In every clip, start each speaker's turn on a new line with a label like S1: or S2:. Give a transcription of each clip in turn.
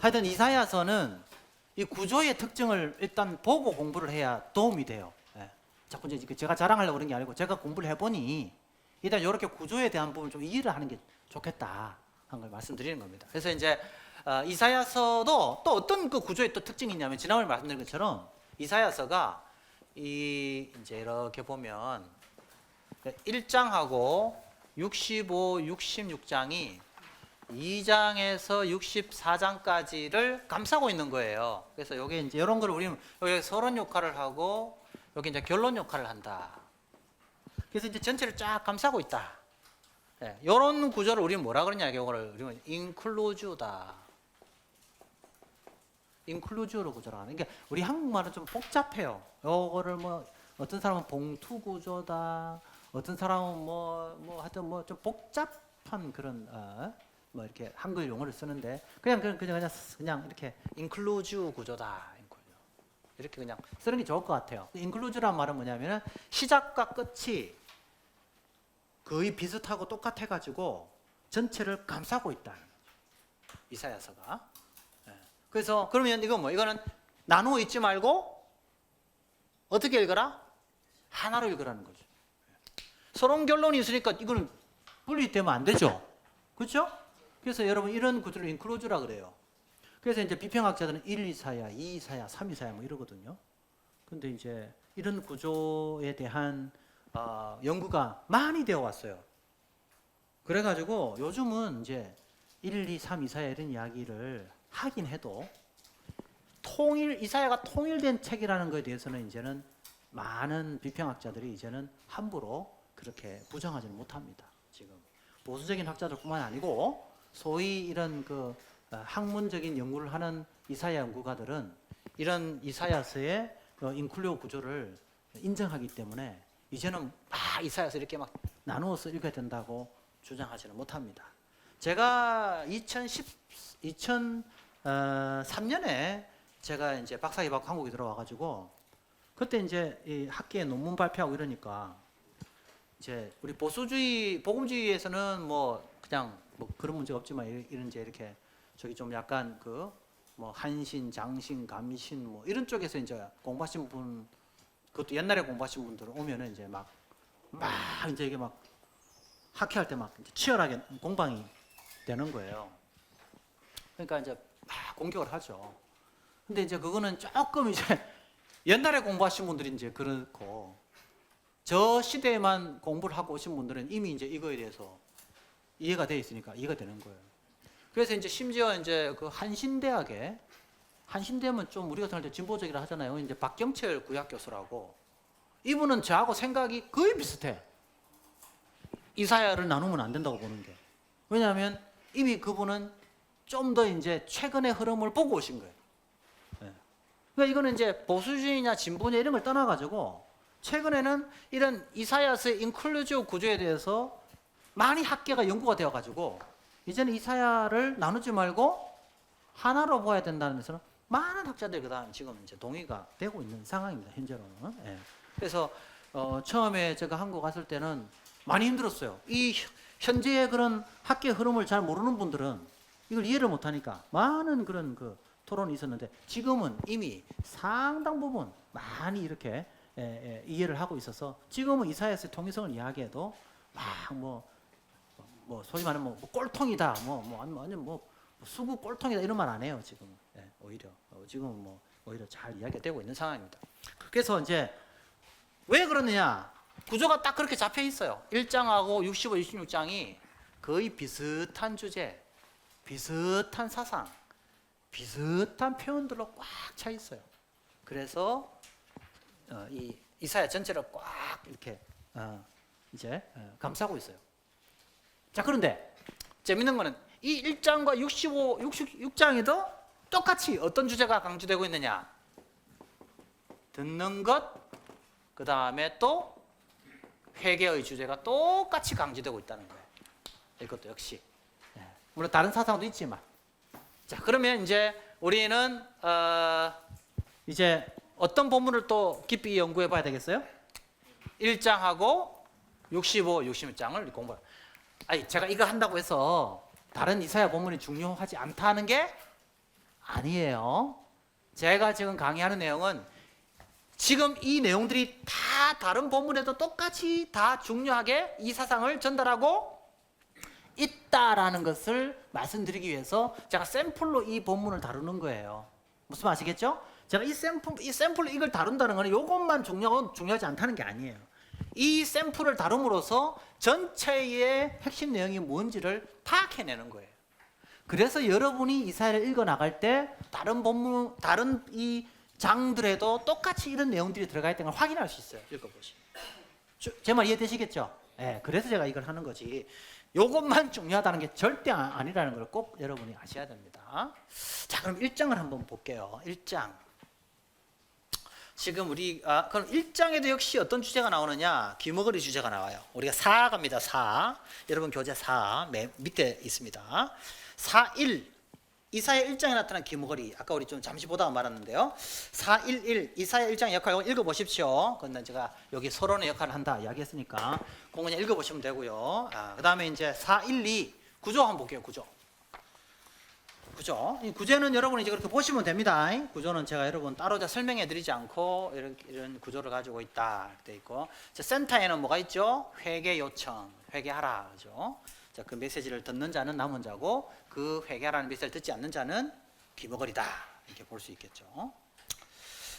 S1: 하여튼 이사야서는 이 구조의 특징을 일단 보고 공부를 해야 도움이 돼요. 예. 자꾸 이제 제가 자랑하려고 그런 게 아니고 제가 공부를 해보니 일단 이렇게 구조에 대한 부분을 좀 이해를 하는 게 좋겠다 하는 걸 말씀드리는 겁니다. 그래서 이제 이사야서도 또 어떤 그 구조의 또 특징이 있냐면 지난번에 말씀드린 것처럼 이사야서가 이제 이렇게 보면 1장하고 65, 66장이 2장에서 64장까지를 감싸고 있는 거예요. 그래서 여기 이제 이런 걸 우리는 여기 서론 역할을 하고 여기 이제 결론 역할을 한다. 그래서 이제 전체를 쫙 감싸고 있다. 네, 이런 구조를 우리는 뭐라 그러냐? 이거를 우리는 인클루즈다. 인클루즈로 구조를 하는. 그러니까 우리 한국말은 좀 복잡해요. 요거를 뭐 어떤 사람은 봉투 구조다. 어떤 사람은 뭐 하여튼 뭐 좀 복잡한 그런 뭐 이렇게 한글 용어를 쓰는데 그냥 이렇게 인클루즈 구조다. 이렇게 그냥 쓰는 게 좋을 것 같아요. 인클루즈란 말은 뭐냐면은 시작과 끝이 거의 비슷하고 똑같아 가지고 전체를 감싸고 있다. 이사야서가. 그래서 그러면 이거는 나누어 읽지 말고 어떻게 읽어라? 하나로 읽으라는 거죠. 서론 결론이 있으니까 이거는 분리되면 안 되죠. 그렇죠? 그래서 여러분 이런 구조를 인클루즈라 그래요. 그래서 이제 비평학자들은 1 이사야, 2 이사야, 3 이사야 뭐 이러거든요. 근데 이제 이런 구조에 대한 연구가 많이 되어 왔어요. 그래가지고 요즘은 이제 1, 2, 3 이사야 이런 이야기를 하긴 해도 이사야가 통일된 책이라는 것에 대해서는 이제는 많은 비평학자들이 이제는 함부로 그렇게 부정하지는 못합니다. 지금 보수적인 학자들뿐만 아니고 소위 이런 그 학문적인 연구를 하는 이사야 연구가들은 이런 이사야서의 인클루어 구조를 인정하기 때문에 이제는 이사야서 이렇게 막 나누어서 읽어야 된다고 주장하지는 못합니다. 제가 2003년에 제가 이제 박사학위 받고 한국에 들어와가지고 그때 이제 이 학계에 논문 발표하고 이러니까 이제 우리 복음주의에서는 뭐 그냥 뭐 그런 문제가 없지만 이제 이렇게 저기 좀 약간 그 뭐 한신, 장신, 감신 뭐 이런 쪽에서 이제 공부하신 분 그것도 옛날에 공부하신 분들 오면은 이제 막 이제 이게 막 학회할 때 막 치열하게 공방이 되는 거예요. 그러니까 이제 막 공격을 하죠. 근데 이제 그거는 조금 이제 옛날에 공부하신 분들이 이제 그렇고 저 시대에만 공부를 하고 오신 분들은 이미 이제 이거에 대해서 이해가 돼 있으니까 이해가 되는 거예요. 그래서 이제 심지어 이제 그 한신대면 좀 우리가 생각할 때 진보적이라 하잖아요. 이제 박경철 구약 교수라고 이분은 저하고 생각이 거의 비슷해. 이사야를 나누면 안 된다고 보는 게. 왜냐하면 이미 그분은 좀 더 이제 최근의 흐름을 보고 오신 거예요. 그러니까 이거는 이제 보수주의냐 진보냐 이런 걸 떠나가지고 최근에는 이런 이사야서의 인클루지브 구조에 대해서 많이 학계가 연구가 되어가지고 이제는 이사야를 나누지 말고 하나로 보아야 된다는 데서는 많은 학자들이 그다음 지금 이제 동의가 되고 있는 상황입니다. 현재로는. 예. 그래서 처음에 제가 한국 갔을 때는 많이 힘들었어요. 이 현재의 그런 학계 흐름을 잘 모르는 분들은 이걸 이해를 못하니까 많은 그런 그 토론이 있었는데 지금은 이미 상당 부분 많이 이렇게 이해를 하고 있어서 지금은 이사야서의 통일성을 이야기해도 막 뭐 소위 말하면 뭐 꼴통이다 아니면 뭐 수구 꼴통이다 이런 말 안 해요. 지금은. 오히려 지금은 뭐 오히려 잘 이야기가 되고 있는 상황입니다. 그래서 이제 왜 그러느냐? 구조가 딱 그렇게 잡혀 있어요. 1장하고 65, 66장이 거의 비슷한 주제, 비슷한 사상, 비슷한 표현들로 꽉 차 있어요. 그래서 이 이사야 전체를 꽉 이렇게 이제 감싸고 있어요. 자, 그런데 재밌는 거는 이 1장과 65, 66장에도 똑같이 어떤 주제가 강조되고 있느냐? 듣는 것, 그 다음에 또 회개의 주제가 똑같이 강조되고 있다는 거예요. 이것도 역시 물론 다른 사상도 있지만. 자, 그러면 이제 우리는 이제 어떤 본문을 또 깊이 연구해 봐야 되겠어요? 1장하고 65, 66장을 공부해요. 제가 이거 한다고 해서 다른 이사야 본문이 중요하지 않다는 게 아니에요. 제가 지금 강의하는 내용은 지금 이 내용들이 다 다른 본문에도 똑같이 다 중요하게 이 사상을 전달하고 있다라는 것을 말씀드리기 위해서 제가 샘플로 이 본문을 다루는 거예요. 무슨 말 아시겠죠? 제가 이 샘플로 이걸 다룬다는 거는 이것만 중요하지 않다는 게 아니에요. 이 샘플을 다룸으로써 전체의 핵심 내용이 뭔지를 파악해내는 거예요. 그래서 여러분이 이사야를 읽어 나갈 때 다른 본문, 다른 이 장들에도 똑같이 이런 내용들이 들어가 있다는 걸 확인할 수 있어요. 읽어보시면. 제 말 이해되시겠죠? 네, 그래서 제가 이걸 하는 거지. 이것만 중요하다는 게 절대 아니라는 걸 꼭 여러분이 아셔야 됩니다. 자, 그럼 1장을 한번 볼게요. 1장. 지금 그럼 1장에도 역시 어떤 주제가 나오느냐? 귀머거리 주제가 나와요. 우리가 4 갑니다. 4. 여러분 교재 4 밑에 있습니다. 4.1 이사야 1장에 나타난 귀머거리. 아까 우리 좀 잠시 보다가 말았는데요. 4.1.1 이사야 1장 역할 읽어보십시오. 그건 제가 여기 서론의 역할을 한다 이야기했으니까 그거 그냥 읽어보시면 되고요. 그 다음에 이제 4.1.2 구조 한번 볼게요. 구조. 이 구제는 여러분이 이제 그렇게 보시면 됩니다. 구조는 제가 여러분 따로 설명해 드리지 않고 이런 구조를 가지고 있다. 돼 있고. 센터에는 뭐가 있죠? 회개 요청. 회개하라. 그죠? 자, 그 메시지를 듣는 자는 남은 자고 그 회개하라는 메시지를 듣지 않는 자는 귀머거리다. 이렇게 볼 수 있겠죠.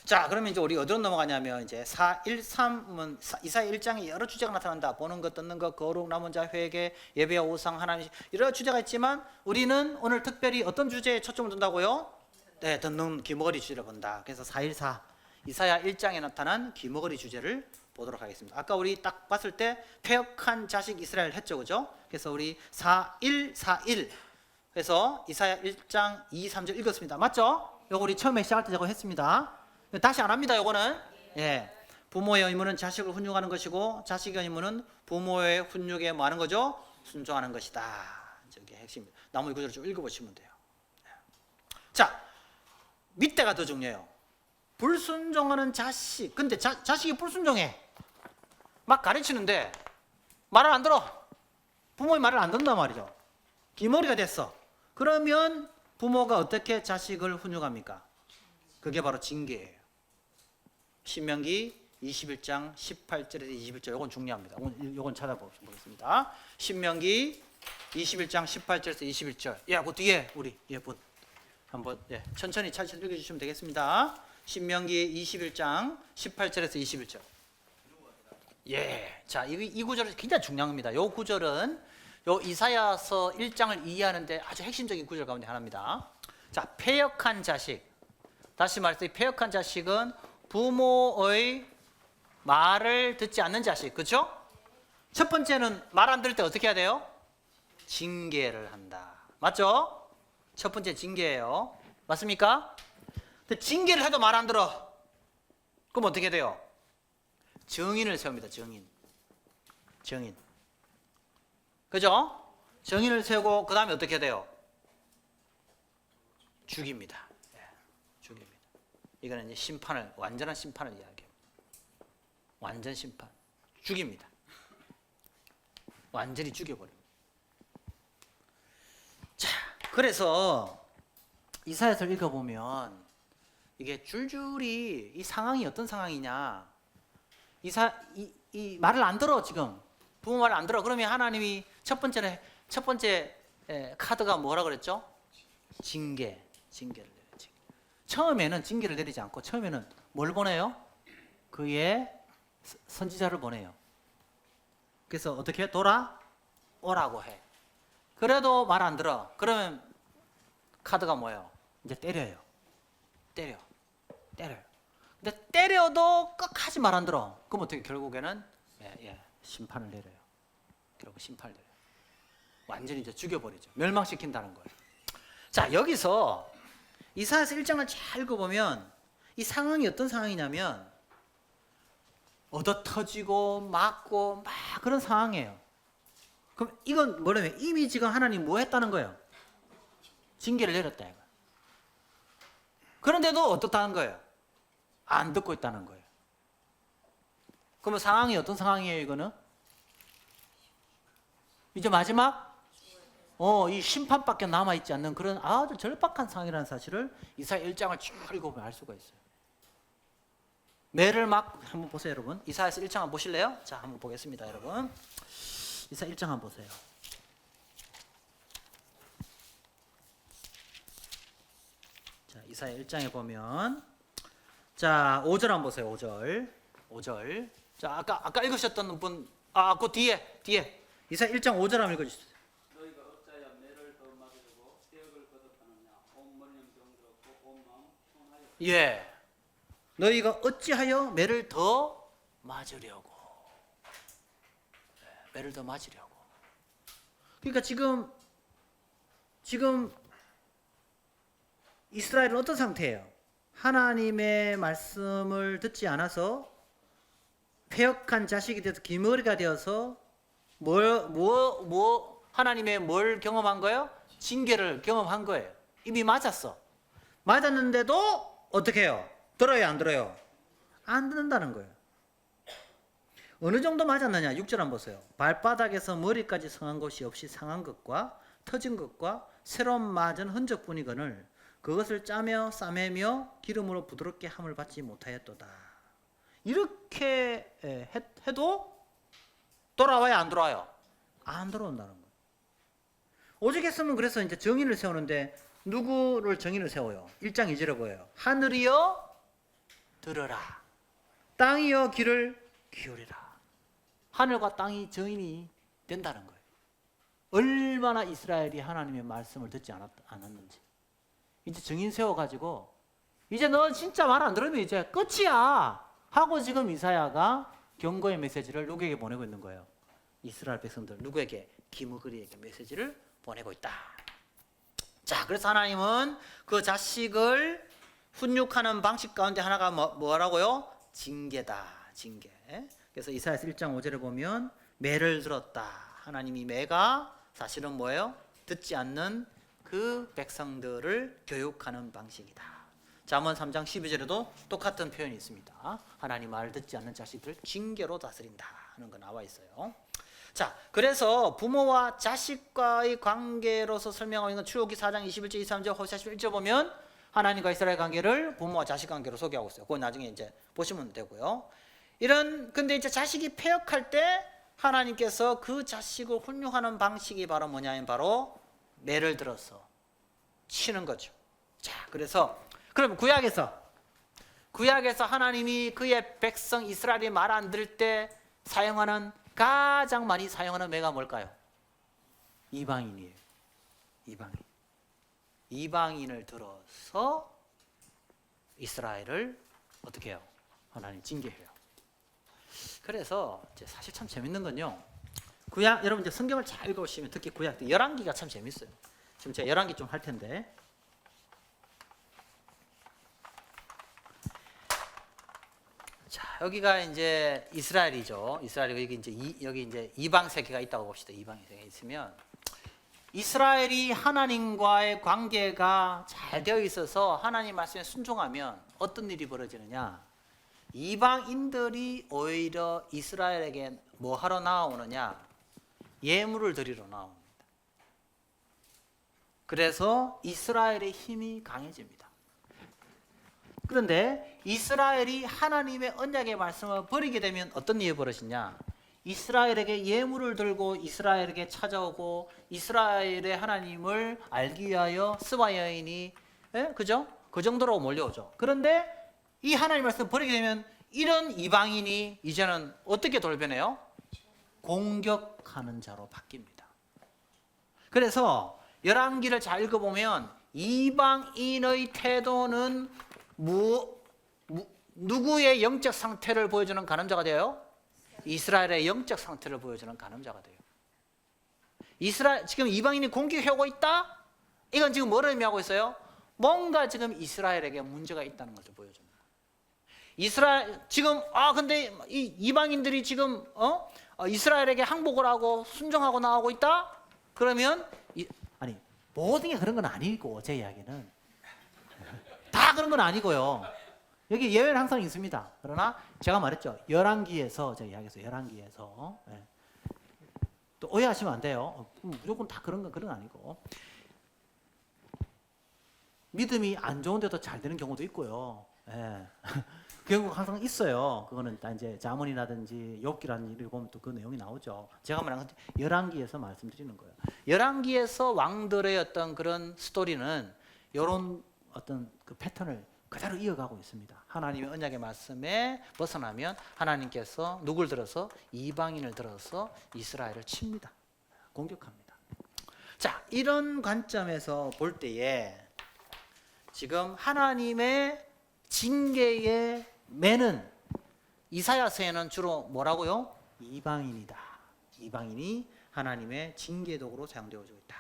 S1: 자, 그러면 이제 우리 어디로 넘어가냐면 이제 4.1.3은 이사야 1장에 여러 주제가 나타난다. 보는 것, 듣는 것, 거룩, 남은 자, 회개, 예배와 우상, 하나님 여러 주제가 있지만 우리는 오늘 특별히 어떤 주제에 초점을 둔다고요? 네, 듣는 귀머거리 주제를 본다. 그래서 4.1.4 이사야 1장에 나타난 귀머거리 주제를 보도록 하겠습니다. 아까 우리 딱 봤을 때 패역한 자식 이스라엘 했죠, 그죠? 그래서 우리 4.1.4.1 그래서 이사야 1장 2, 3절 읽었습니다. 맞죠? 요거 우리 처음에 시작할 때 저거 했습니다. 다시 안 합니다. 요거는 예, 부모의 의무는 자식을 훈육하는 것이고 자식의 의무는 부모의 훈육에 뭐 하는 거죠? 순종하는 것이다. 저게 핵심입니다. 나머지 구절을 좀 읽어보시면 돼요. 자, 밑에가 더 중요해요. 불순종하는 자식. 근데 자식이 불순종해. 막 가르치는데 말을 안 들어. 부모의 말을 안 듣는단 말이죠. 귀머리가 됐어. 그러면 부모가 어떻게 자식을 훈육합니까? 그게 바로 징계예요. 신명기 21장 18절에서 21절. 이건 중요합니다. 이건 찾아보겠습니다. 신명기 21장 18절에서 21절. 야, 그 뒤에 우리 예분 한번 천천히 읽어주시면 되겠습니다. 신명기 21장 18절에서 21절. 예, 자, 이 구절은 굉장히 중요합니다. 이 구절은 요 이사야서 1장을 이해하는데 아주 핵심적인 구절 가운데 하나입니다. 자, 패역한 자식. 다시 말해서 패역한 자식은 부모의 말을 듣지 않는 자식. 그렇죠? 첫 번째는 말 안 들을 때 어떻게 해야 돼요? 징계를 한다. 맞죠? 첫 번째 징계예요. 맞습니까? 근데 징계를 해도 말 안 들어. 그럼 어떻게 돼요? 정인을 세웁니다. 정인. 그죠? 정인을 세우고 그 다음에 어떻게 돼요? 죽입니다. 죽입니다. 이거는 이제 완전한 심판을 이야기해요. 완전 심판. 죽입니다. 완전히 죽여버립니다. 자, 그래서 이사야서를 읽어보면 이게 줄줄이 이 상황이 어떤 상황이냐. 이 말을 안 들어, 지금. 부모 말을 안 들어. 그러면 하나님이 첫 번째 카드가 뭐라 그랬죠? 징계를 내려. 처음에는 징계를 내리지 않고 처음에는 뭘 보내요? 그의 선지자를 보내요. 그래서 어떻게 해? 돌아오라고 해. 그래도 말 안 들어. 그러면 카드가 뭐예요? 이제 때려요. 때려요. 근데 때려도 끝까지 말 안 들어. 그럼 어떻게 결국에는 심판을 내려요. 결국 심판을 내려요. 완전히 이제 죽여버리죠. 멸망시킨다는 거예요. 자, 여기서 이사야서 1장을 잘 읽어보면 이 상황이 어떤 상황이냐면 얻어터지고 맞고 막 그런 상황이에요. 그럼 이건 뭐냐면 이미 지금 하나님 뭐 했다는 거예요? 징계를 내렸다 이거. 그런데도 어떻다는 거예요? 안 듣고 있다는 거예요. 그러면 상황이 어떤 상황이에요 이거는? 이제 마지막 이 심판밖에 남아있지 않는 그런 아주 절박한 상황이라는 사실을 이사야 1장을 쭉 읽어보면 알 수가 있어요. 매를 막 한번 보세요, 여러분. 이사야서 1장 한번 보실래요? 자, 한번 보겠습니다, 여러분. 이사야 1장 한번 보세요. 자, 이사야 1장에 보면 자, 5절 한번 보세요. 5절. 자, 아까 읽으셨던 분, 그 뒤에 이사야 1장 5절 한번 읽어주세요.
S2: 너희가 어찌하여 매를 더 맞으려고 세역을 거듭하느냐 온 머리는 병들었고 온 마음 피곤하여
S1: 예. 너희가 어찌하여 매를 더 맞으려고. 매를 더 맞으려고. 그러니까 지금 이스라엘은 어떤 상태예요? 하나님의 말씀을 듣지 않아서 패역한 자식이 되어서 기머리가 되어서 하나님의 뭘 경험한 거예요? 징계를 경험한 거예요. 이미 맞았어. 맞았는데도 어떻게 해요? 들어요, 안 들어요? 안 듣는다는 거예요. 어느 정도 맞았느냐? 6절 한번 보세요. 발바닥에서 머리까지 성한 것이 없이 상한 것과 터진 것과 새로 맞은 흔적뿐이거늘 그것을 짜며 싸매며 기름으로 부드럽게 함을 받지 못하였도다. 이렇게 해도 돌아와요, 안 돌아와요? 안 돌아온다는 거예요. 오직 했으면 그래서 이제 정의를 세우는데 누구를 정의를 세워요? 1장 2절에 보여요. 하늘이여 들어라. 땅이여 귀를 기울이라. 하늘과 땅이 정인이 된다는 거예요. 얼마나 이스라엘이 하나님의 말씀을 듣지 않았는지. 이제 정인 세워가지고 이제 너 진짜 말 안 들으면 이제 끝이야 하고 지금 이사야가 경고의 메시지를 누구에게 보내고 있는 거예요? 이스라엘 백성들 누구에게? 기므그리에게 메시지를 보내고 있다. 자, 그래서 하나님은 그 자식을 훈육하는 방식 가운데 하나가 뭐라고요? 징계다. 징계. 그래서 이사야서 1장 5절에 보면 매를 들었다. 하나님이 매가 사실은 뭐예요? 듣지 않는 그 백성들을 교육하는 방식이다. 잠언 3장 12절에도 똑같은 표현이 있습니다. 하나님 말 듣지 않는 자식들 징계로 다스린다 하는 거 나와 있어요. 자, 그래서 부모와 자식과의 관계로서 설명하고 있는 출애굽기 4장 21절 23절 호세아 11절 보면 하나님과 이스라엘 관계를 부모와 자식 관계로 소개하고 있어요. 그건 나중에 이제 보시면 되고요. 근데 이제 자식이 패역할 때 하나님께서 그 자식을 훈육하는 방식이 바로 뭐냐면 바로 매를 들어서 치는 거죠. 자, 그래서 그럼 구약에서 하나님이 그의 백성 이스라엘이 말 안 들을 때 사용하는 가장 많이 사용하는 매가 뭘까요? 이방인이에요. 이방인을 들어서 이스라엘을 어떻게 해요? 하나님 징계해요. 그래서 사실 참 재밌는 건요. 구약 여러분 이제 성경을 잘 읽어보시면 특히 구약 열왕기가 참 재밌어요. 지금 제가 열왕기 좀 할 텐데. 자, 여기가 이제 이스라엘이죠. 이스라엘이 여기 이제 이방 세계가 있다고 봅시다. 이방 세계가 있으면 이스라엘이 하나님과의 관계가 잘 되어 있어서 하나님 말씀에 순종하면 어떤 일이 벌어지느냐? 이방인들이 오히려 이스라엘에게 뭐 하러 나오느냐? 예물을 드리러 나옵니다. 그래서 이스라엘의 힘이 강해집니다. 그런데 이스라엘이 하나님의 언약의 말씀을 버리게 되면 어떤 일이 벌어지냐? 이스라엘에게 예물을 들고 이스라엘에게 찾아오고 이스라엘의 하나님을 알기 위하여 스바 여인이 그죠? 그 정도로 몰려오죠. 그런데 이 하나님 말씀을 버리게 되면 이런 이방인이 이제는 어떻게 돌변해요? 공격하는 자로 바뀝니다. 그래서 열왕기를 잘 읽어보면 이방인의 태도는 누구의 영적 상태를 보여주는 간음자가 돼요? 이스라엘의 영적 상태를 보여주는 간음자가 돼요. 지금 이방인이 공격하고 있다? 이건 지금 뭐를 의미하고 있어요? 뭔가 지금 이스라엘에게 문제가 있다는 것을 보여줍니다. 근데 이 이방인들이 지금 이스라엘에게 항복을 하고 순종하고 나오고 있다? 그러면 모든 게 그런 건 아니고 제 이야기는 다 그런 건 아니고요. 여기 예외는 항상 있습니다. 그러나 제가 말했죠. 열왕기에서 제가 이야기했어요. 열왕기에서 또 오해하시면 안 돼요. 무조건 다 그런 건 아니고. 믿음이 안 좋은데도 잘 되는 경우도 있고요. 예. 결국 항상 있어요. 그거는 이제 자문이라든지 욥기라든지 이런 보면 또 그 내용이 나오죠. 제가 말한 건 열왕기에서 말씀드리는 거예요. 열왕기에서 왕들의 어떤 그런 스토리는 이런 어떤 그 패턴을 그대로 이어가고 있습니다. 하나님의 언약의 말씀에 벗어나면 하나님께서 누굴 들어서 이방인을 들어서 이스라엘을 칩니다. 공격합니다. 자, 이런 관점에서 볼 때에 지금 하나님의 징계의 매는 이사야서에는 주로 뭐라고요? 이방인이다. 이방인이 하나님의 징계 도구로 사용되어지고 있다.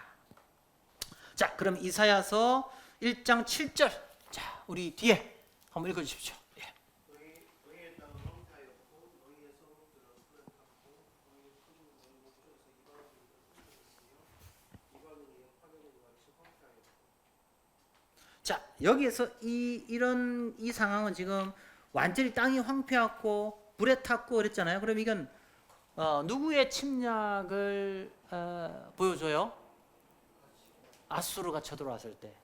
S1: 자, 그럼 이사야서 1장 7절. 자, 우리 뒤에 한번 읽어 주십시오. 예.
S3: 너희의 땅은 황폐하였고 너희의 성읍들은 푸릇하고 너희의 크고 너희 목전에서 이방인이 화면에 같이 황폐하였고.
S1: 자, 여기에서 이런 상황은 지금 완전히 땅이 황폐하고 불에 탔고 그랬잖아요. 그럼 이건 누구의 침략을 보여줘요? 아수르가 쳐들어왔을 때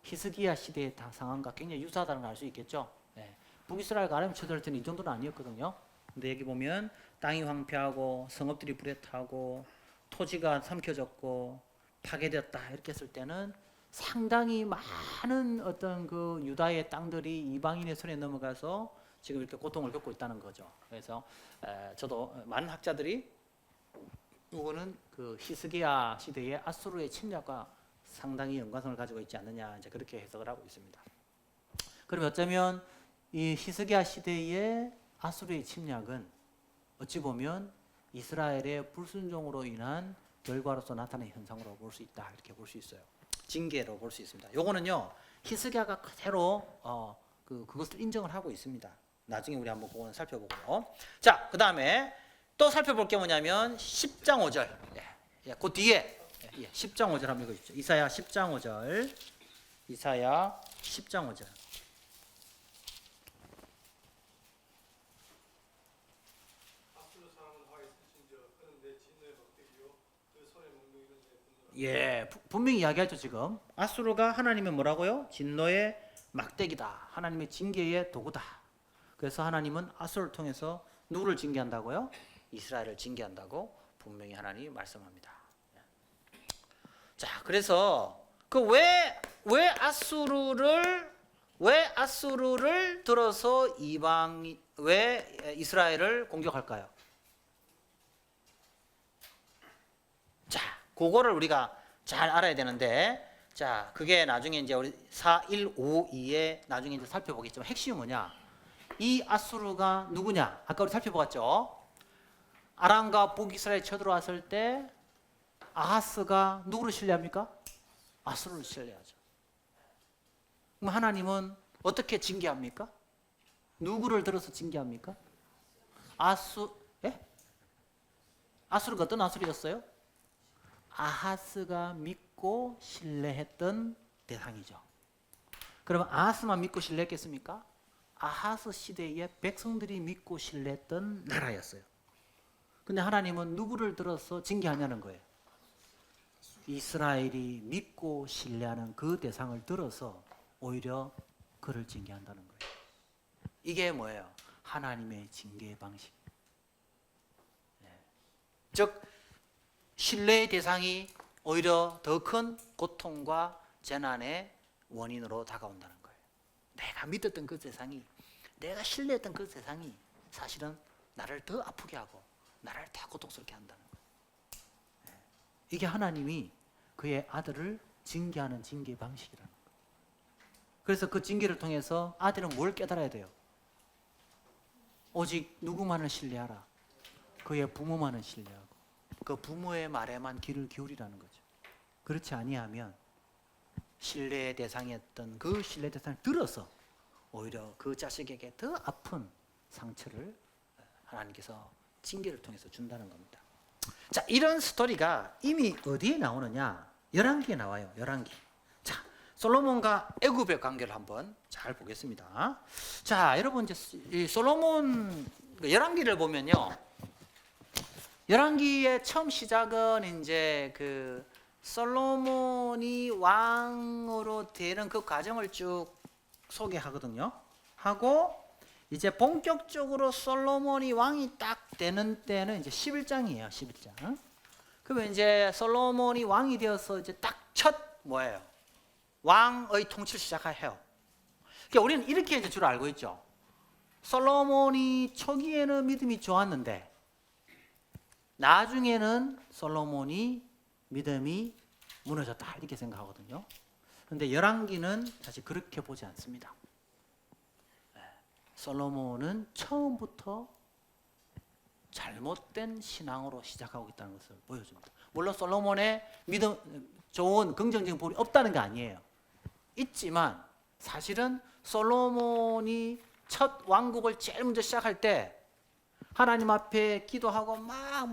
S1: 히스기야 시대의 상황과 굉장히 유사하다는 걸 알 수 있겠죠. 네. 북이스라엘과 아람이 쳐들어올 때는 이 정도는 아니었거든요. 근데 여기 보면 땅이 황폐하고 성읍들이 불에 타고 토지가 삼켜졌고 파괴되었다 이렇게 했을 때는 상당히 많은 어떤 그 유다의 땅들이 이방인의 손에 넘어가서 지금 이렇게 고통을 겪고 있다는 거죠. 그래서 저도 많은 학자들이 이거는 그 히스기야 시대의 아수르의 침략과 상당히 연관성을 가지고 있지 않느냐 이제 그렇게 해석을 하고 있습니다. 그럼 어쩌면 이 히스기야 시대의 아수르의 침략은 어찌 보면 이스라엘의 불순종으로 인한 결과로서 나타나는 현상으로 볼 수 있다 이렇게 볼 수 있어요. 징계로 볼 수 있습니다. 요거는요 히스기야가 그대로 그것을 인정을 하고 있습니다. 나중에 우리 한번 그거는 살펴보고요. 자, 그 다음에 또 살펴볼 게 뭐냐면 10장 5절. 그 뒤에 10장 5절 한번 읽어주십시오. 이사야 10장 5절. 이사야 10장 5절.
S3: 아수르 사람은 화 있으신즉 그는 내 진노의 막대기요 그 손에 몽둥이는 내 분노라.
S1: 예, 분명히 이야기하죠 지금. 아수르가 하나님의 뭐라고요? 진노의 막대기다. 하나님의 징계의 도구다. 그래서 하나님은 아수르를 통해서 누구를 징계한다고요? 이스라엘을 징계한다고 분명히 하나님이 말씀합니다. 자, 그래서 그 왜 아수르를 들어서 왜 이스라엘을 공격할까요? 자, 그거를 우리가 잘 알아야 되는데, 자, 그게 나중에 이제 우리 4152에 나중에 이제 살펴보겠지만 핵심이 뭐냐? 이 아수르가 누구냐? 아까 우리 살펴보았죠. 아람과 북이스라엘 쳐들어왔을 때 아하스가 누구를 신뢰합니까? 아수르를 신뢰하죠. 그럼 하나님은 어떻게 징계합니까? 누구를 들어서 징계합니까? 아수르가 어떤 아수르였어요? 아하스가 믿고 신뢰했던 대상이죠. 그러면 아하스만 믿고 신뢰했겠습니까? 아하스 시대의 백성들이 믿고 신뢰했던 나라였어요. 근데 하나님은 누구를 들어서 징계하냐는 거예요. 이스라엘이 믿고 신뢰하는 그 대상을 들어서 오히려 그를 징계한다는 거예요. 이게 뭐예요? 하나님의 징계 방식. 즉 신뢰의 대상이 오히려 더 큰 고통과 재난의 원인으로 다가온다는 거예요. 내가 믿었던 그 세상이, 내가 신뢰했던 그 세상이 사실은 나를 더 아프게 하고 나를 더 고통스럽게 한다는 거예요. 이게 하나님이 그의 아들을 징계하는 징계 방식이라는 거예요. 그래서 그 징계를 통해서 아들은 뭘 깨달아야 돼요? 오직 누구만을 신뢰하라. 그의 부모만을 신뢰하고 그 부모의 말에만 귀를 기울이라는 거죠. 그렇지 아니하면 신뢰의 대상이었던 그 신뢰 대상을 들어서 오히려 그 자식에게 더 아픈 상처를 하나님께서 징계를 통해서 준다는 겁니다. 자, 이런 스토리가 이미 어디에 나오느냐? 열왕기에 나와요. 열왕기. 자, 솔로몬과 애굽의 관계를 한번 잘 보겠습니다. 자, 여러분 이제 이 솔로몬 열왕기를 보면요, 열왕기의 처음 시작은 이제 그 솔로몬이 왕으로 되는 그 과정을 쭉 소개하거든요. 하고 이제 본격적으로 솔로몬이 왕이 딱 되는 때는 이제 11장이에요. 11장. 그러면 이제 솔로몬이 왕이 되어서 이제 딱 첫 뭐예요? 왕의 통치를 시작해요. 그러니까 우리는 이렇게 이제 주로 알고 있죠. 솔로몬이 초기에는 믿음이 좋았는데 나중에는 솔로몬이 믿음이 무너졌다 이렇게 생각하거든요. 그런데 열왕기는 사실 그렇게 보지 않습니다. 솔로몬은 처음부터 잘못된 신앙으로 시작하고 있다는 것을 보여줍니다. 물론 솔로몬의 믿음 좋은 긍정적인 부분이 없다는 게 아니에요. 있지만 사실은 솔로몬이 첫 왕국을 제일 먼저 시작할 때 하나님 앞에 기도하고 막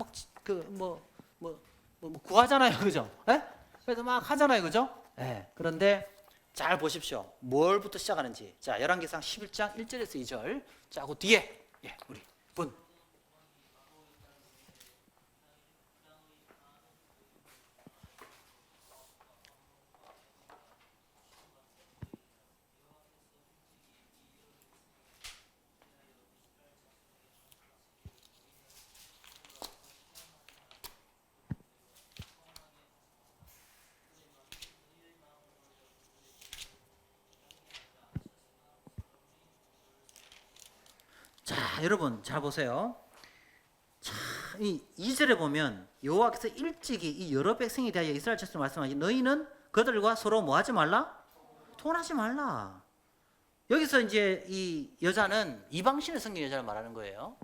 S1: 구하잖아요, 그죠? 예? 그래서 막 하잖아요, 그죠? 예. 그런데 잘 보십시오. 뭘부터 시작하는지. 자, 열왕기상 11장 1절에서 2절. 자, 그 뒤에 우리 분. 자, 여러분 잘 보세요. 자, 이 2절에 보면 여호와께서 일찍이 이 여러 백성에 대하여 이스라엘 자손을 말씀하시 너희는 그들과 서로 뭐 하지 말라? 통하지 말라. 여기서 이제 이 여자는 이방신을 섬기는 여자를 말하는 거예요.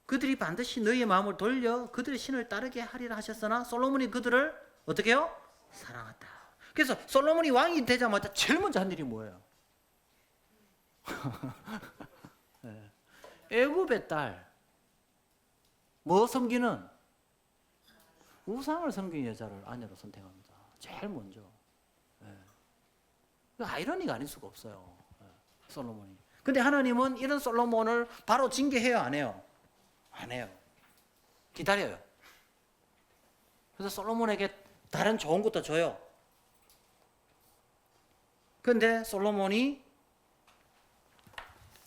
S1: 그들이 반드시 너희의 마음을 돌려 그들의 신을 따르게 하리라 하셨으나 솔로몬이 그들을 어떻게 해요? 사랑했다. 그래서 솔로몬이 왕이 되자마자 제일 먼저 한 일이 뭐예요? 애굽의 딸, 뭐 섬기는? 우상을 섬기는 여자를 아내로 선택합니다. 제일 먼저. 아이러니가 아닐 수가 없어요. 솔로몬이. 근데 하나님은 이런 솔로몬을 바로 징계해요, 안 해요? 안 해요. 기다려요. 그래서 솔로몬에게 다른 좋은 것도 줘요. 근데 솔로몬이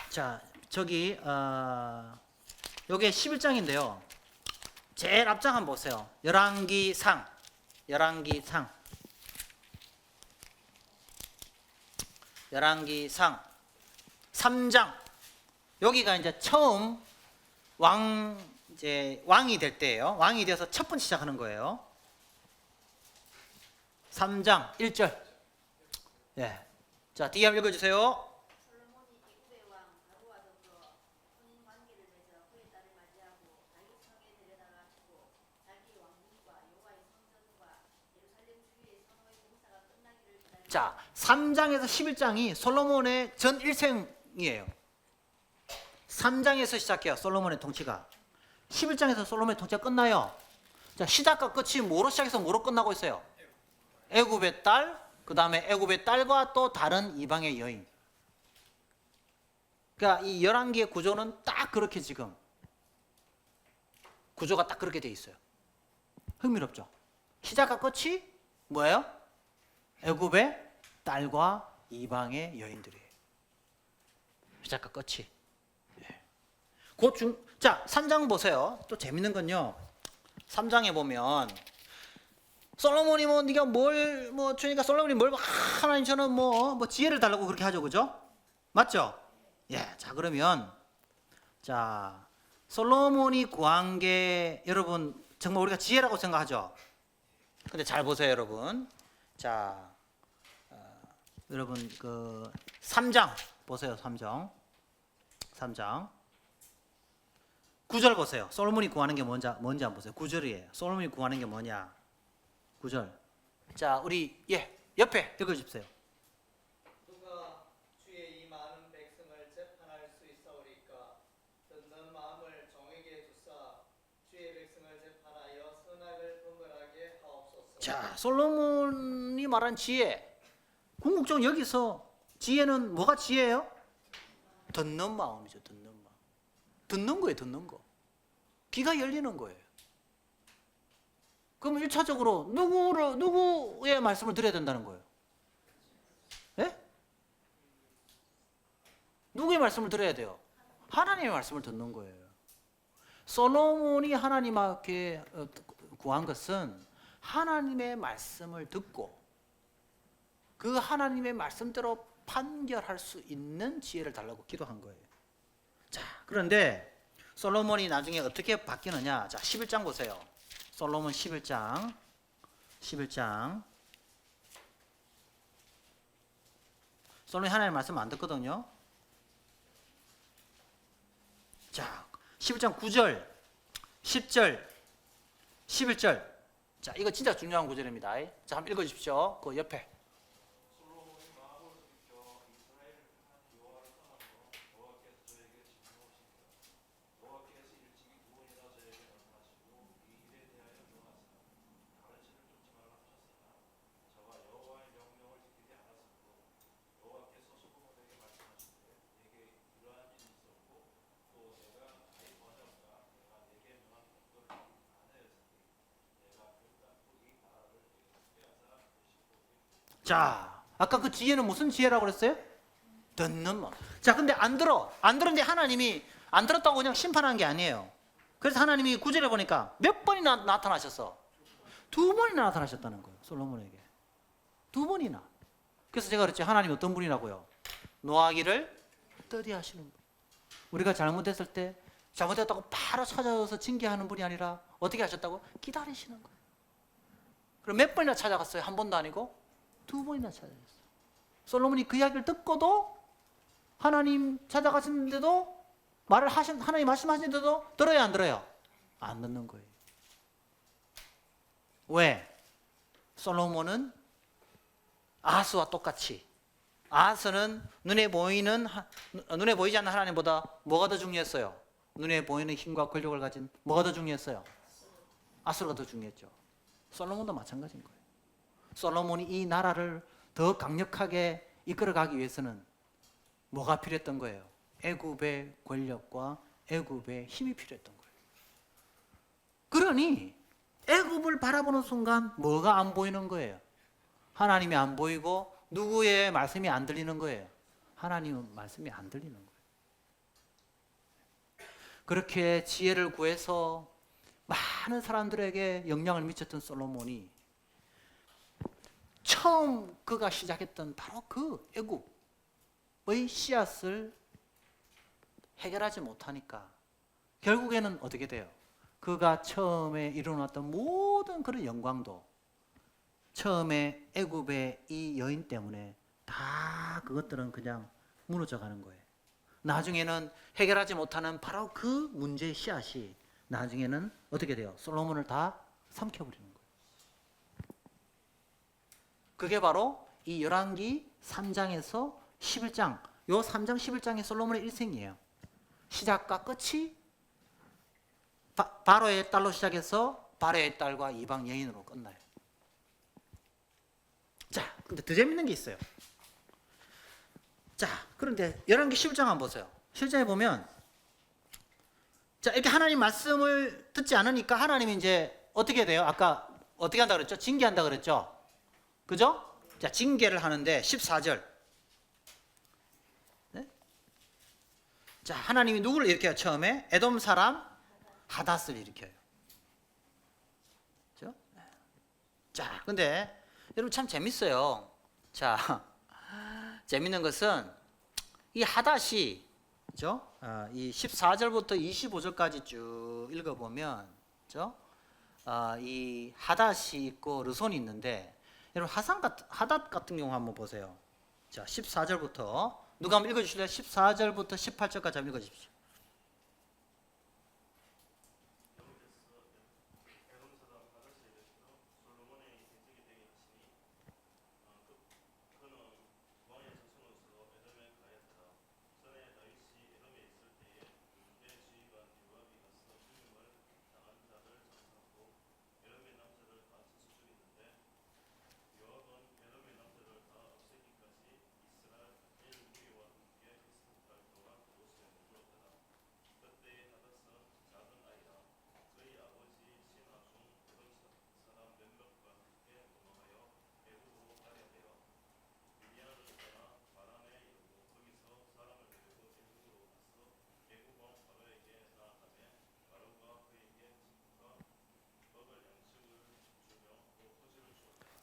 S1: 자, 저기 요게 11장인데요. 제일 앞장 한번 보세요. 열왕기상 3장. 여기가 이제 처음 왕이 될 때예요. 왕이 되어서 첫 번째 시작하는 거예요. 3장 1절. 예. 자, 뒤에 한번 읽어 주세요. 자, 3장에서 11장이 솔로몬의 전 일생이에요. 3장에서 시작해요. 솔로몬의 통치가. 11장에서 솔로몬의 통치가 끝나요. 자, 시작과 끝이 뭐로 시작해서 뭐로 끝나고 있어요? 애굽의 딸, 그 다음에 애굽의 딸과 또 다른 이방의 여인. 그러니까 이 열왕기의 구조는 딱 그렇게 지금 구조가 딱 그렇게 돼 있어요. 흥미롭죠? 시작과 끝이 뭐예요? 애굽의 딸과 이방의 여인들이에요. 시작과 끝이. 자, 3장 보세요. 또 재밌는 건요. 3장에 보면 솔로몬이 뭐 네가 뭘 주니까 솔로몬이 뭘 하나님 저는 뭐 지혜를 달라고 그렇게 하죠, 그죠? 맞죠? 예. 자, 그러면 자 솔로몬이 구한 게 여러분 정말 우리가 지혜라고 생각하죠. 근데 잘 보세요, 여러분. 자, 여러분 그 3장 보세요. 3장 9절 보세요. 솔로몬이 구하는 게 뭔지 한번 보세요. 9절이에요. 솔로몬이 구하는 게 뭐냐? 9절. 자, 우리 옆에 읽어주세요.
S3: 누가 주의 이 많은 백성을 재판할 수 있사오리까? 듣는 마음을 종에게 주사 주의 백성을 재판하여 선악을 분별하게 하옵소서.
S1: 자, 솔로몬이 말한 지혜. 궁극적으로 여기서 지혜는 뭐가 지혜예요? 듣는 마음이죠. 듣는 마음. 듣는 거예요. 듣는 거. 귀가 열리는 거예요. 그럼 1차적으로 누구의 말씀을 들어야 된다는 거예요? 예? 누구의 말씀을 들어야 돼요? 하나님의 말씀을 듣는 거예요. 솔로몬이 하나님께 구한 것은 하나님의 말씀을 듣고 그 하나님의 말씀대로 판결할 수 있는 지혜를 달라고 기도한 거예요. 자, 그런데 솔로몬이 나중에 어떻게 바뀌느냐? 자, 11장 보세요. 솔로몬 11장. 솔로몬이 하나님의 말씀 안 듣거든요. 자, 11장 9절, 10절, 11절. 자, 이거 진짜 중요한 구절입니다. 자, 한번 읽어주십시오. 그 옆에. 자, 아까 그 지혜는 무슨 지혜라고 그랬어요? 듣는 말. 자, 근데 안 들었는데 하나님이 안 들었다고 그냥 심판한 게 아니에요. 그래서 하나님이 9절에 보니까 몇 번이나 나타나셨어? 2번이나 나타나셨다는 거예요. 솔로몬에게 2번이나. 그래서 제가 그랬죠. 하나님 어떤 분이라고요? 노하기를 더디하시는 분. 우리가 잘못했을 때 잘못했다고 바로 찾아와서 징계하는 분이 아니라 어떻게 하셨다고? 기다리시는 거예요. 그럼 몇 번이나 찾아갔어요? 한 번도 아니고 2번이나 찾아갔어요. 솔로몬이 그 이야기를 듣고도 하나님 찾아가시는데도 하나님 말씀하시는데도 들어요, 안 들어요? 안 듣는 거예요. 왜? 솔로몬은 아하스와 똑같이 아하스는 눈에 보이지 않는 하나님보다 뭐가 더 중요했어요? 눈에 보이는 힘과 권력을 가진 뭐가 더 중요했어요? 아하스가 더 중요했죠. 솔로몬도 마찬가지인 거예요. 솔로몬이 이 나라를 더 강력하게 이끌어가기 위해서는 뭐가 필요했던 거예요? 애굽의 권력과 애굽의 힘이 필요했던 거예요. 그러니 애굽을 바라보는 순간 뭐가 안 보이는 거예요? 하나님이 안 보이고 누구의 말씀이 안 들리는 거예요? 하나님의 말씀이 안 들리는 거예요. 그렇게 지혜를 구해서 많은 사람들에게 영향을 미쳤던 솔로몬이 처음 그가 시작했던 바로 그 애굽의 씨앗을 해결하지 못하니까 결국에는 어떻게 돼요? 그가 처음에 일어났던 모든 그런 영광도 처음에 애굽의 이 여인 때문에 다 그것들은 그냥 무너져 가는 거예요. 나중에는 해결하지 못하는 바로 그 문제의 씨앗이 나중에는 어떻게 돼요? 솔로몬을 다 삼켜버리는 거예요. 그게 바로 이 열왕기 3장에서 11장, 요 3장 11장이 솔로몬의 일생이에요. 시작과 끝이 바로의 딸로 시작해서 바로의 딸과 이방 여인으로 끝나요. 자, 근데 더 재밌는 게 있어요. 자, 그런데 열왕기 11장 한번 보세요. 11장에 보면 자, 이렇게 하나님 말씀을 듣지 않으니까 하나님이 이제 어떻게 돼요? 아까 어떻게 한다 그랬죠? 징계한다 그랬죠? 그죠? 자, 징계를 하는데 14절. 네? 자, 하나님이 누구를 일으켜요? 처음에 에돔 사람 하닷을 일으켜요. 그죠? 자, 근데 여러분 참 재밌어요. 자, 재밌는 것은 이 하닷이 그죠? 이 14절부터 25절까지 쭉 읽어보면 그죠? 이 하닷이 있고 르손이 있는데 여러분 하닷 같은 경우 한번 보세요. 자, 14절부터 누가 한번 읽어주실래요? 14절부터 18절까지 한번 읽어주십시오.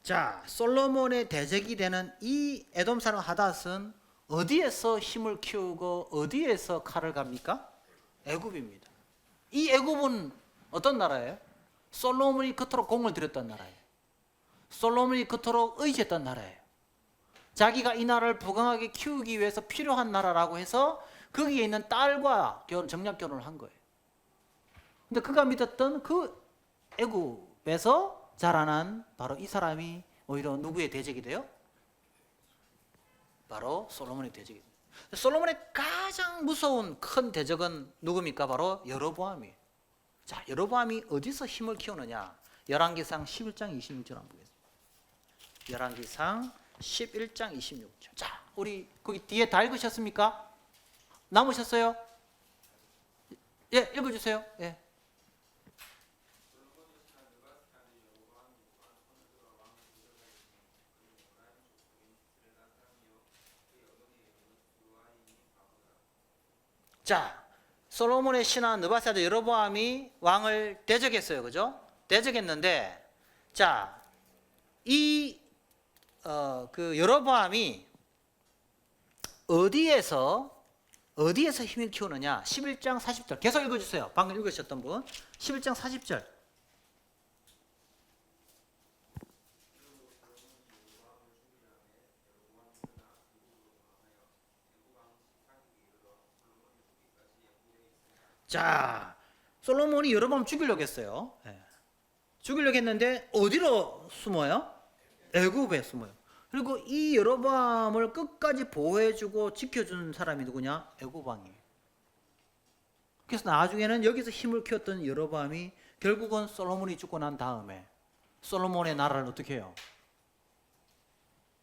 S1: 자, 솔로몬의 대적이 되는 이 에돔 사람 하닷은 어디에서 힘을 키우고 어디에서 칼을 갑니까? 애굽입니다. 이 애굽은 어떤 나라예요? 솔로몬이 그토록 공을 들였던 나라예요. 솔로몬이 그토록 의지했던 나라예요. 자기가 이 나라를 부강하게 키우기 위해서 필요한 나라라고 해서 거기에 있는 딸과 정략 결혼을 한 거예요. 근데 그가 믿었던 그 애굽에서 자라난 바로 이 사람이 오히려 누구의 대적이 돼요? 바로 솔로몬의 대적이 돼요. 솔로몬의 가장 무서운 큰 대적은 누굽니까? 바로 여로보암이에요. 자, 여로보암이 어디서 힘을 키우느냐? 열왕기상 11장 26절 한번 보겠습니다. 열왕기상 11장 26절. 자, 우리 거기 뒤에 다 읽으셨습니까? 남으셨어요? 예, 읽어주세요. 예. 자, 솔로몬의 신하 느바사드 여로보암이 왕을 대적했어요. 그죠? 대적했는데, 자, 그 여로보암이 어디에서 힘을 키우느냐? 11장 40절. 계속 읽어주세요. 방금 읽으셨던 분. 11장 40절. 자, 솔로몬이 여로보암 죽이려고 했어요. 네. 죽이려고 했는데 어디로 숨어요? 애굽에 숨어요. 그리고 이 여로보암을 끝까지 보호해주고 지켜주는 사람이 누구냐? 애굽 왕이에요. 그래서 나중에는 여기서 힘을 키웠던 여로보암이 결국은 솔로몬이 죽고 난 다음에 솔로몬의 나라를 어떻게 해요?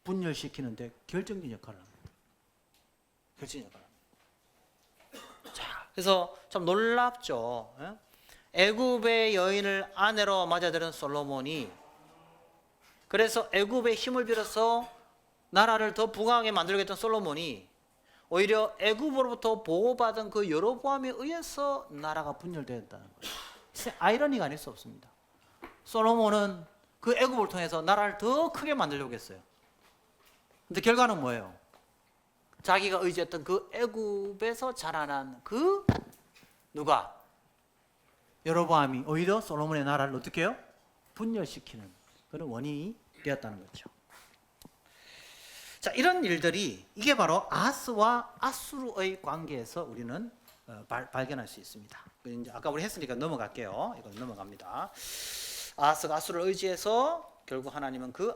S1: 분열시키는데 결정적인 역할을 합니다. 결정적인 역할을 합니다. 자, 그래서 참 놀랍죠. 애굽의 여인을 아내로 맞아들인 솔로몬이 그래서 애굽의 힘을 빌어서 나라를 더 부강하게 만들겠다는 솔로몬이 오히려 애굽으로부터 보호받은 그 여로보암에 의해서 나라가 분열되었다는 거예요. 아이러니가 아닐 수 없습니다. 솔로몬은 그 애굽을 통해서 나라를 더 크게 만들려고 했어요. 근데 결과는 뭐예요? 자기가 의지했던 그 애굽에서 자라난 그 누가? 여로보암이 오히려 솔로몬의 나라를 어떻게 해요? 분열시키는 그런 원인이 되었다는 거죠. 자, 이런 일들이 이게 바로 아하스와 아수르의 관계에서 우리는 발견할 수 있습니다. 이제 아까 우리 했으니까 넘어갈게요. 이건 넘어갑니다. 아하스가 아수르를 의지해서 결국 하나님은 그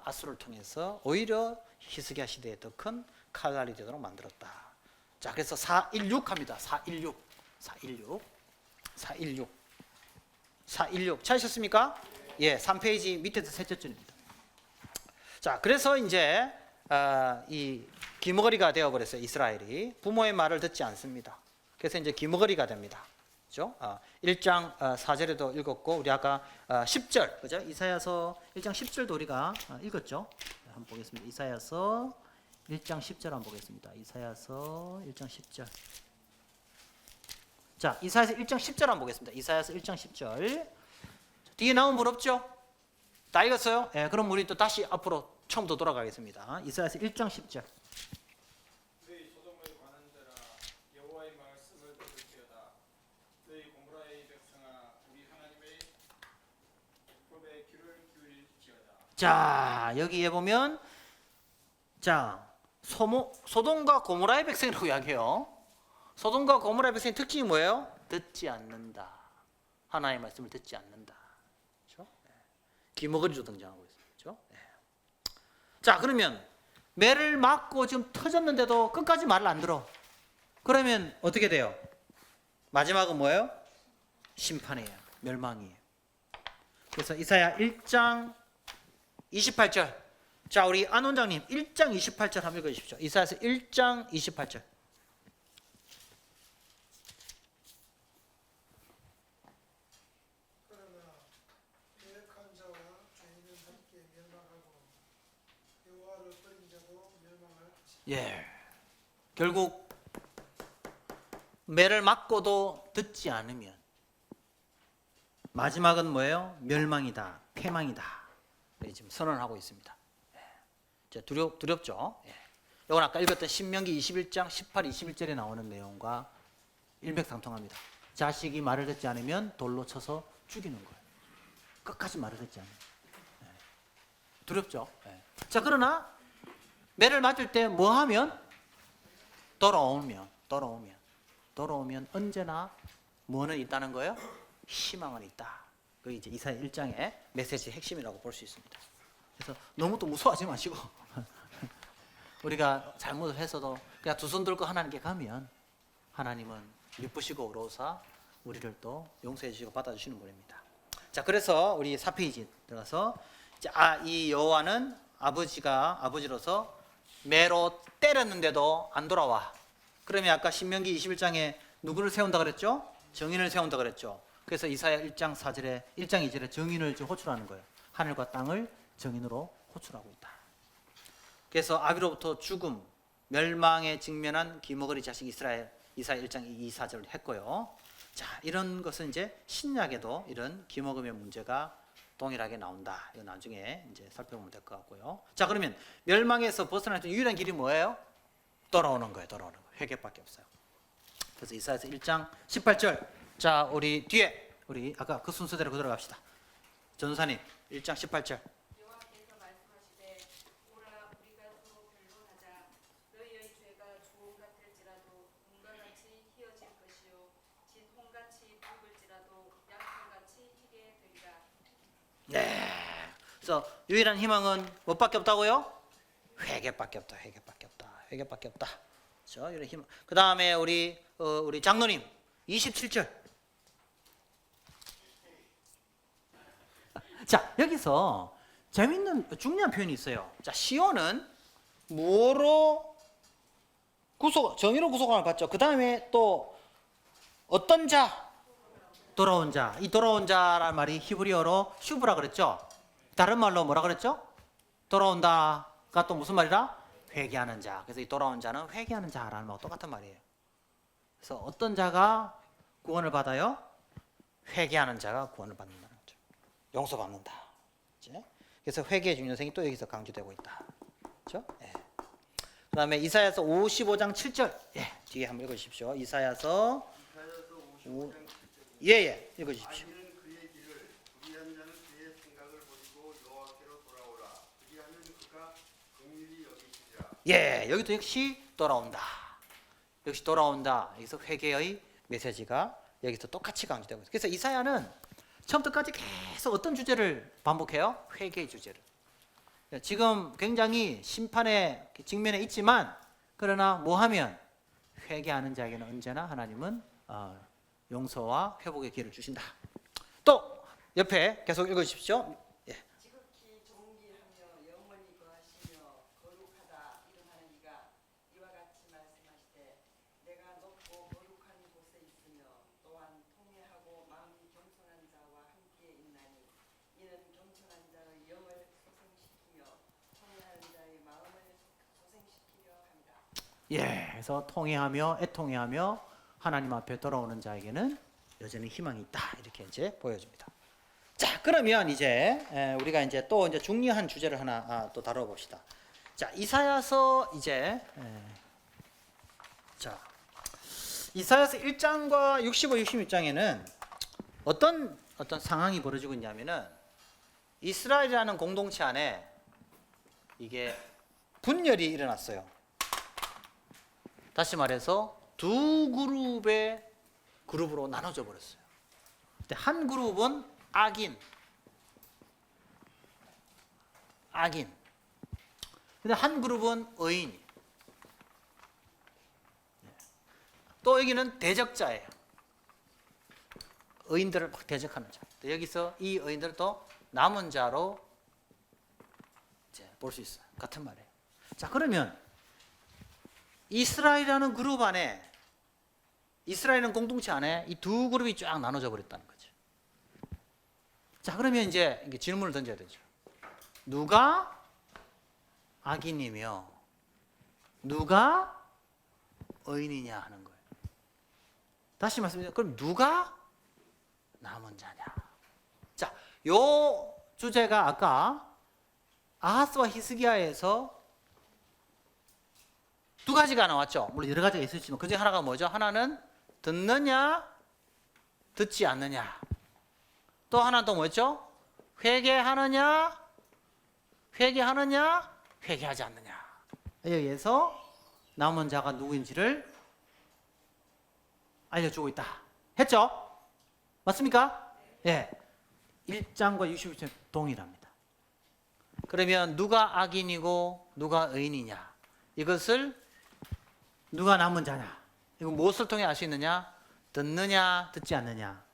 S1: 아수르를 통해서 오히려 히스기야 시대에 더 큰 칼날이 되도록 만들었다. 자, 그래서 416 합니다. 416 찾으셨습니까? 예, 3페이지 밑에서 셋째 줄입니다. 자, 그래서 이제 이 기머거리가 되어버렸어요. 이스라엘이 부모의 말을 듣지 않습니다. 그래서 이제 기머거리가 됩니다. 그죠? 1장 4절에도 읽었고 우리 아까 10절, 그죠? 이사야서 1장 10절도 우리가 읽었죠? 한번 보겠습니다. 이사야서 1장 10절 한번 보겠습니다. 이사야서 1장 10절. 자, 이사야서 1장 10절 한번 보겠습니다. 이사야서 1장 10절. 뒤에 나온 분 없죠? 다 읽었어요? 예, 그럼 우리 또 다시 앞으로 처음부터 돌아가겠습니다. 이사야서 1장 10절.
S4: 너희 소돔에 관한 자라 여호와의 말씀을 들을지어다. 너희 고모라의 백성아 우리 하나님의 법에 귀를 기울일지어다.
S1: 자, 여기에 보면 자, 소돔과 고모라의 백성이라고 이야기해요. 소돔과 고모라의 백성의 특징이 뭐예요? 듣지 않는다. 하나님의 말씀을 듣지 않는다. 그렇죠? 기머거리로 등장하고 있어요. 그렇죠? 자, 그러면 매를 맞고 지금 터졌는데도 끝까지 말을 안 들어. 그러면 어떻게 돼요? 마지막은 뭐예요? 심판이에요. 멸망이에요. 그래서 이사야 1장 28절. 자, 우리 안 원장님 1장 28절 한번 읽어주십시오. 이사야서 1장 28절. 예, 결국 매를 맞고도 듣지 않으면 마지막은 뭐예요? 멸망이다, 패망이다. 지금 선언하고 있습니다. 예. 두렵죠? 예. 이건 아까 읽었던 신명기 21장 18, 21절에 나오는 내용과 일맥상통합니다. 자식이 말을 듣지 않으면 돌로 쳐서 죽이는 거예요. 끝까지 말을 듣지 않으면. 예. 두렵죠? 예. 자, 그러나 매를 맞을 때 뭐 하면? 돌아오면 언제나 뭐는 있다는 거예요? 희망은 있다. 그게 이제 이사야 1장의 메시지의 핵심이라고 볼 수 있습니다. 그래서 너무 또 무서워하지 마시고 우리가 잘못을 했어도 그냥 두 손 들고 하나님께 가면 하나님은 미쁘시고 어로우사 우리를 또 용서해 주시고 받아주시는 분입니다. 자, 그래서 우리 4페이지 들어가서 이제 이 여호와는 아버지로서 매로 때렸는데도 안 돌아와. 그러면 아까 신명기 21장에 누구를 세운다 그랬죠? 정인을 세운다 그랬죠. 그래서 이사야 1장 4절에 1장 2절에 정인을 지금 호출하는 거예요. 하늘과 땅을 정인으로 호출하고 있다. 그래서 아비로부터 죽음, 멸망에 직면한 기머거리 자식 이스라엘 이사야 1장 2, 4절을 했고요. 자, 이런 것은 이제 신약에도 이런 기머금의 문제가 동일하게 나온다. 이거 나중에 이제 살펴보면 될 것 같고요. 자, 그러면 멸망에서 벗어날 수 있는 유일한 길이 뭐예요? 돌아오는 거예요. 회개밖에 없어요. 그래서 이사야서 1장 18절. 자, 우리 뒤에 우리 아까 그 순서대로 그대로 갑시다. 전도사님 1장 18절.
S5: 여호와께서 말씀하시되 오라 우리가 서로 변론하자 너희의 죄가 조금 같을지라도 금과 같이 희어질 것이요 진 홍같이 붉을지라도 양털같이 희게 되리라.
S1: 네. 그래서 유일한 희망은 뭐밖에 없다고요? 회개밖에 없다. 그렇죠? 유일한 희망. 그 다음에 우리 장로님 27절. 자, 여기서 재밌는 중요한 표현이 있어요. 자, 시온은 뭐로 정의로 구속함을 받죠. 그 다음에 또 어떤 자? 돌아온 자. 이 돌아온 자라는 말이 히브리어로 슈브라 그랬죠. 다른 말로 뭐라 그랬죠? 돌아온다가 또 무슨 말이라? 회개하는 자. 그래서 이 돌아온 자는 회개하는 자라는 말과 똑같은 말이에요. 그래서 어떤 자가 구원을 받아요? 회개하는 자가 구원을 받는다는 거죠. 용서받는다. 그래서 회개의 중요성이 또 여기서 강조되고 있다. 그렇죠? 예. 그 다음에 이사야서 55장 7절. 예, 뒤에 한번 읽어주십시오. 이사야서 55장 7절. 읽어주십시오.
S6: 아이는 그의 길을 불의한 자는 그의 생각을 버리고 여호와께로 돌아오라. 그리하면 그가 긍휼히 여기시리라.
S1: 예, 여기도 역시 돌아온다. 여기서 회개의 메시지가 여기서 똑같이 강조되고 있어요. 그래서 이사야는 처음부터까지 계속 어떤 주제를 반복해요? 회개의 주제를. 지금 굉장히 심판의 직면에 있지만 그러나 뭐 하면 회개하는 자에게는 언제나 하나님은 용서와 회복의 기회를 주신다. 또 옆에 계속 읽어주십시오. 예.
S5: 지극히 존귀하며 영원히 거하시며 거룩하다 이름하는 이가 이와 같이 말씀하시되 내가 높고 거룩한 곳에 있으며 또한 통회하고 마음이 겸손한 자와 함께 있나니 이는 겸손한 자의 영을 소생시키며 통회하는 자의 마음을 소생시키려 합니다.
S1: 예, 그래서 통회하며 애통해하며 하나님 앞에 돌아오는 자에게는 여전히 희망이 있다. 이렇게 이제 보여줍니다. 자, 그러면 이제 우리가 이제 또 이제 중요한 주제를 하나 또 다뤄봅시다. 자, 이사야서 이제 자, 이사야서 1장과 65, 66장에는 어떤 상황이 벌어지고 있냐면은 이스라엘이라는 공동체 안에 이게 분열이 일어났어요. 다시 말해서 두 그룹으로 나눠져 버렸어요. 한 그룹은 악인. 근데 한 그룹은 의인. 또 여기는 대적자예요. 의인들을 막 대적하는 자. 여기서 이 의인들을 또 남은 자로 이제 볼 수 있어요. 같은 말이에요. 자, 그러면 이스라엘이라는 그룹 안에 이스라엘은 공동체 안에 이 두 그룹이 쫙 나눠져 버렸다는 거죠. 자, 그러면 이제 질문을 던져야 되죠. 누가 악인이며 누가 의인이냐 하는 거예요. 다시 말씀드리면 그럼 누가 남은 자냐? 자, 요 주제가 아까 아하스와 히스기야에서 두 가지가 나왔죠. 물론 여러 가지가 있었지만 그중에 하나가 뭐죠? 하나는 듣느냐 듣지 않느냐. 또 하나 또 뭐였죠? 회개하느냐 회개하지 않느냐. 여기에서 남은 자가 누구인지를 알려주고 있다 했죠? 맞습니까? 예. 1장과 61장 동일합니다. 그러면 누가 악인이고 누가 의인이냐, 이것을 누가 남은 자냐, 이거 무엇을 통해 알 수 있느냐? 듣느냐 듣지 않느냐,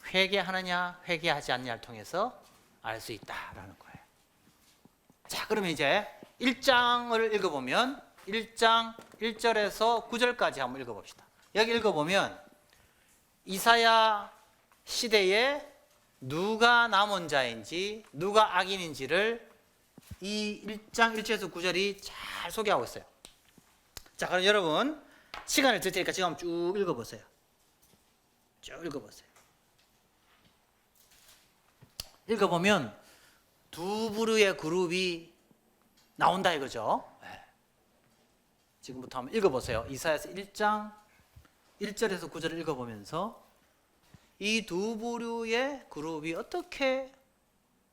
S1: 회개하느냐 회개하지 않느냐를 통해서 알 수 있다라는 거예요. 자, 그러면 이제 1장을 읽어보면 1장 1절에서 9절까지 한번 읽어봅시다. 여기 읽어보면 이사야 시대에 누가 남은 자인지 누가 악인인지를 이 1장 1절에서 9절이 잘 소개하고 있어요. 자, 그럼 여러분 시간을 드릴 테니까 지금 한번 쭉 읽어보세요. 쭉 읽어보세요. 읽어보면 두 부류의 그룹이 나온다 이거죠. 지금부터 한번 읽어보세요. 이사야서 1장 1절에서 9절을 읽어보면서 이 두 부류의 그룹이 어떻게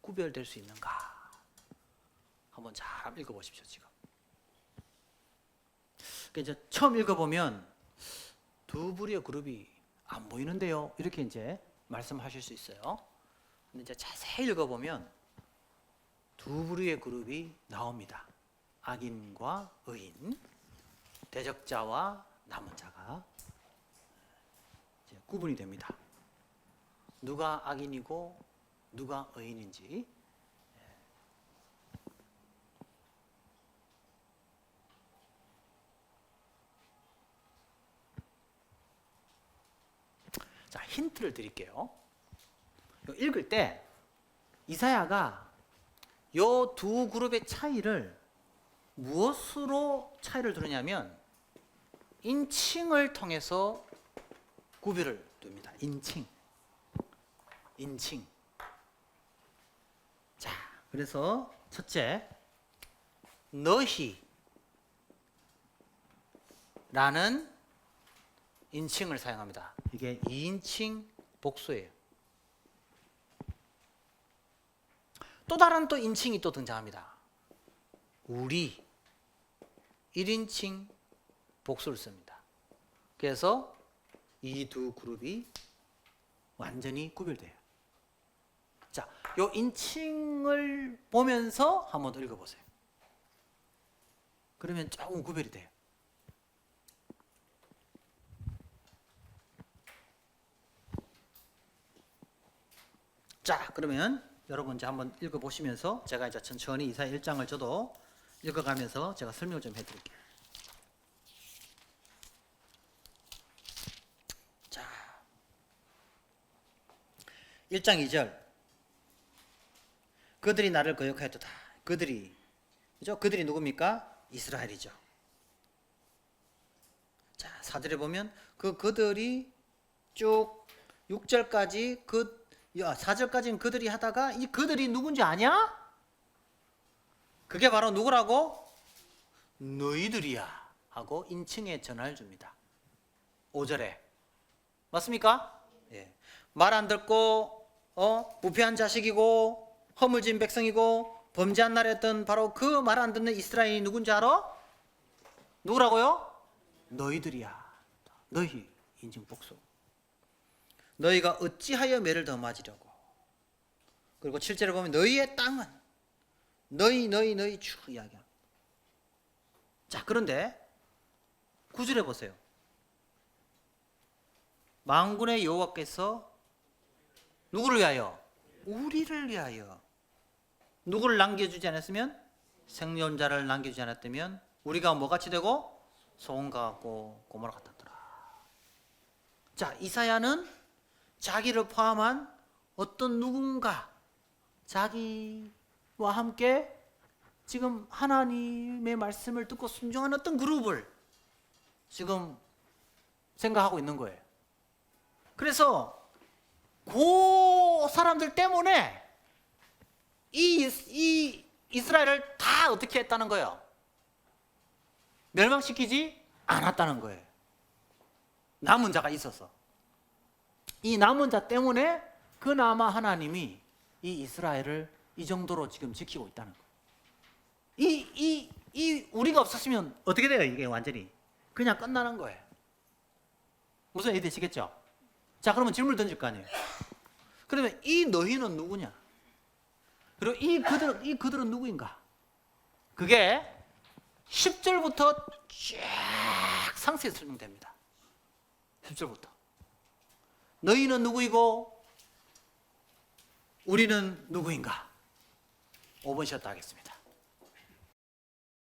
S1: 구별될 수 있는가 한번 잘 읽어보십시오. 지금 이제 처음 읽어보면 두 부류의 그룹이 안 보이는데요, 이렇게 이제 말씀하실 수 있어요. 근데 이제 자세히 읽어보면 두 부류의 그룹이 나옵니다. 악인과 의인, 대적자와 남은 자가 이제 구분이 됩니다. 누가 악인이고 누가 의인인지. 자, 힌트를 드릴게요. 읽을 때 이사야가 요 두 그룹의 차이를 무엇으로 차이를 두느냐면 인칭을 통해서 구별을 둡니다. 인칭. 자, 그래서 첫째, 너희라는 인칭을 사용합니다. 이게 2인칭 복수예요. 또 다른 또 인칭이 또 등장합니다. 우리 1인칭 복수를 씁니다. 그래서 이 두 그룹이 완전히 구별돼요. 자, 요 인칭을 보면서 한번 더 읽어보세요. 그러면 조금 구별이 돼요. 자, 그러면 여러분 이제 한번 읽어보시면서 제가 이제 천천히 이사야 1장을 저도 읽어가면서 제가 설명을 좀 해드릴게요. 자, 1장 2절. 그들이 나를 거역하였도다. 그들이 누굽니까? 이스라엘이죠. 자, 4절에 보면 그들이 쭉 6절까지 4절까지는 그들이 하다가 이 그들이 누군지 아냐? 그게 바로 누구라고? 너희들이야 하고 인칭의 전화를 줍니다. 5절에 맞습니까? 예. 말 안 듣고 부패한 자식이고 허물진 백성이고 범죄한 나라였던 바로 그 말 안 듣는 이스라엘이 누군지 알아? 누구라고요? 너희들이야. 너희 인칭 복수. 너희가 어찌하여 매를 더 맞으려고. 그리고 7절에 보면 너희의 땅은 너희 쭉 이야기합니다. 자, 그런데 9절에 보세요. 만군의 여호와께서 누구를 위하여? 우리를 위하여. 누구를 남겨주지 않았으면? 생존자를 남겨주지 않았다면 우리가 뭐같이 되고? 소금과 같고 고모라 같았더라. 자, 이사야는 자기를 포함한 어떤 누군가, 자기와 함께 지금 하나님의 말씀을 듣고 순종하는 어떤 그룹을 지금 생각하고 있는 거예요. 그래서 그 사람들 때문에 이 이스라엘을 다 어떻게 했다는 거예요? 멸망시키지 않았다는 거예요. 남은 자가 있어서. 이 남은 자 때문에 그나마 하나님이 이 이스라엘을 이 정도로 지금 지키고 있다는 거예요. 이 우리가 없었으면 어떻게 돼요? 이게 완전히 그냥 끝나는 거예요. 무슨 이해 되시겠죠? 자, 그러면 질문을 던질 거 아니에요. 그러면 이 너희는 누구냐? 그리고 이 그들은 누구인가? 그게 10절부터 쫙 상세히 설명됩니다. 10절부터. 너희는 누구이고 우리는 누구인가? 5번 쉬었다 하겠습니다.